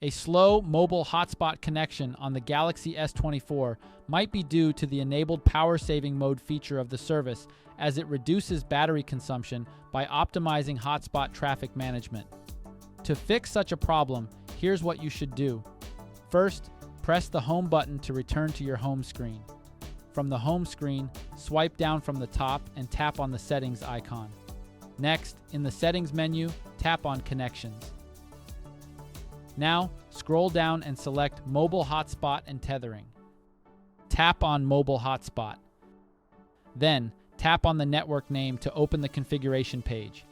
A slow mobile hotspot connection on the Galaxy S24 might be due to the enabled power-saving mode feature of the service, as it reduces battery consumption by optimizing hotspot traffic management. To fix such a problem, here's what you should do. First, press the home button to return to your home screen. From the home screen, swipe down from the top and tap on the settings icon. Next, in the settings menu, tap on connections. Now, scroll down and select Mobile Hotspot and Tethering. Tap on Mobile Hotspot. Then, tap on the network name to open the configuration page.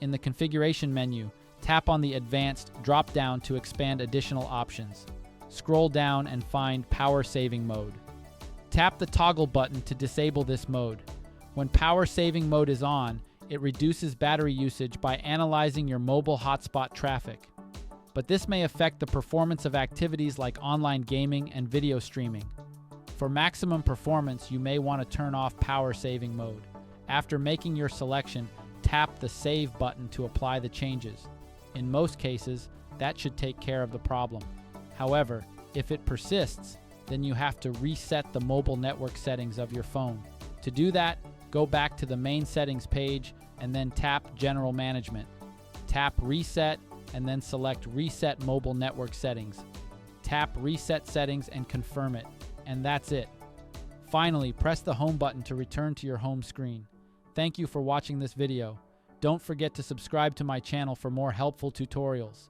In the configuration menu, tap on the Advanced drop-down to expand additional options. Scroll down and find Power Saving Mode. Tap the toggle button to disable this mode. When Power Saving Mode is on, it reduces battery usage by analyzing your mobile hotspot traffic. But this may affect the performance of activities like online gaming and video streaming. For maximum performance, you may want to turn off Power Saving Mode. After making your selection, tap the Save button to apply the changes. In most cases, that should take care of the problem. However, if it persists, then you have to reset the mobile network settings of your phone. To do that, go back to the main settings page and then tap General Management. Tap Reset and then select Reset Mobile Network Settings. Tap Reset Settings and confirm it. And that's it. Finally, press the home button to return to your home screen. Thank you for watching this video. Don't forget to subscribe to my channel for more helpful tutorials.